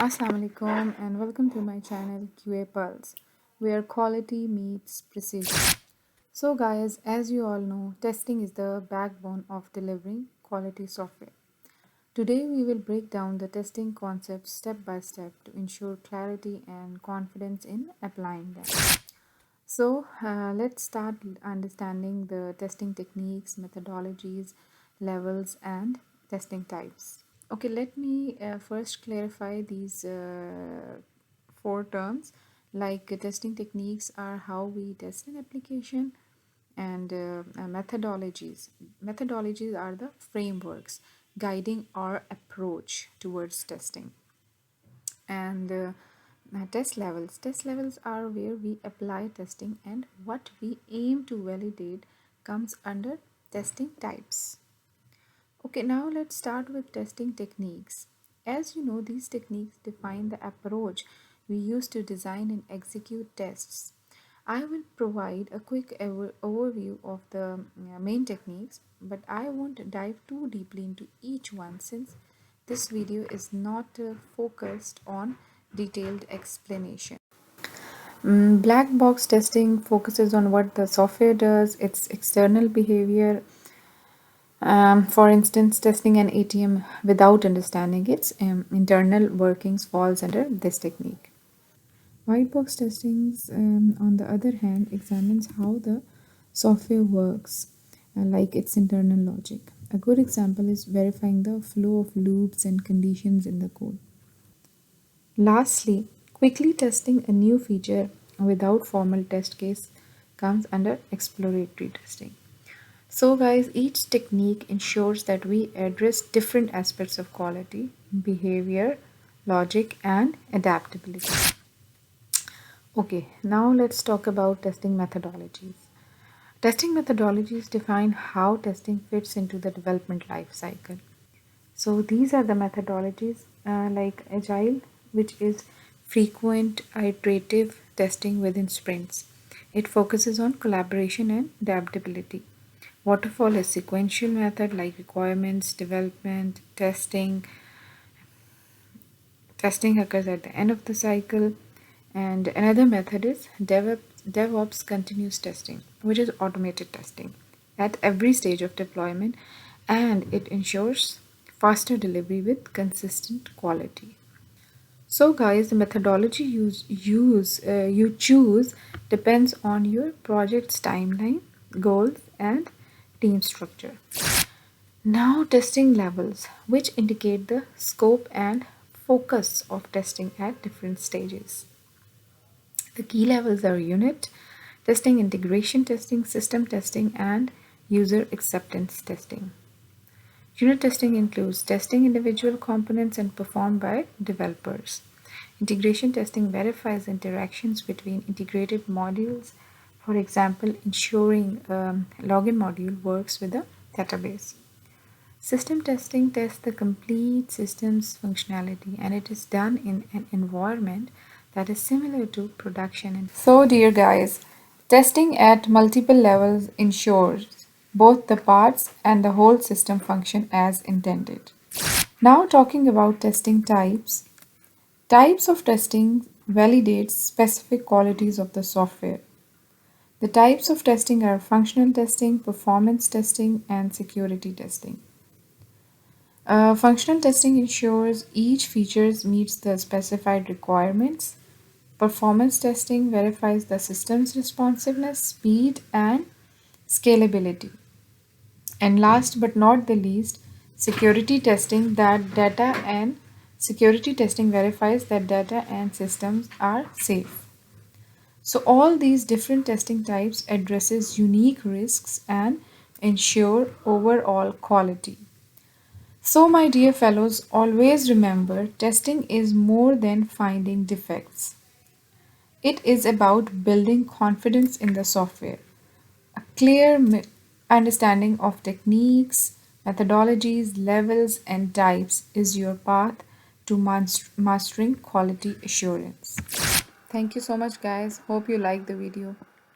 Assalamu alaikum and welcome to my channel QA Pulse, where quality meets precision. So guys, as you all know, testing is the backbone of delivering quality software. Today we will break down the testing concepts step by step to ensure clarity and confidence in applying them. So let's start understanding the testing techniques, methodologies, levels and testing types. Okay, let me first clarify these four terms. Like testing techniques are how we test an application, and methodologies. Methodologies are the frameworks guiding our approach towards testing. And test levels. Test levels are where we apply testing, and what we aim to validate comes under testing types. Okay, now let's start with testing techniques. As you know, these techniques define the approach we use to design and execute tests. I will provide a quick overview of the main techniques, but I won't dive too deeply into each one since this video is not focused on detailed explanation. Black box testing focuses on what the software does, its external behavior. For instance, testing an ATM without understanding its internal workings falls under this technique. White box testing, on the other hand, examines how the software works, like its internal logic. A good example is verifying the flow of loops and conditions in the code. Lastly, quickly testing a new feature without formal test case comes under exploratory testing. So guys, each technique ensures that we address different aspects of quality, behavior, logic, and adaptability. Okay, now let's talk about testing methodologies. Testing methodologies define how testing fits into the development life cycle. So these are the methodologies like Agile, which is frequent iterative testing within sprints. It focuses on collaboration and adaptability. Waterfall is sequential method like requirements, development, testing. Testing occurs at the end of the cycle. And another method is DevOps continuous testing, which is automated testing at every stage of deployment, and it ensures faster delivery with consistent quality. So guys, the methodology you choose depends on your project's timeline, goals, and team structure. Now testing levels, which indicate the scope and focus of testing at different stages. The key levels are unit testing, integration testing, system testing, and user acceptance testing. Unit testing includes testing individual components and performed by developers. Integration testing verifies interactions between integrated modules, for example, ensuring login module works with the database. System testing tests the complete system's functionality, and it is done in an environment that is similar to production. So, dear guys, testing at multiple levels ensures both the parts and the whole system function as intended. Now, talking about testing types. Types of testing validate specific qualities of the software. The types of testing are functional testing, performance testing, and security testing. Functional testing ensures each feature meets the specified requirements. Performance testing verifies the system's responsiveness, speed, and scalability. And last but not the least, security testing verifies that data and systems are safe. So all these different testing types addresses unique risks and ensure overall quality. So my dear fellows, always remember testing is more than finding defects. It is about building confidence in the software. A clear understanding of techniques, methodologies, levels, and types is your path to mastering quality assurance. Thank you so much, guys. Hope you like the video.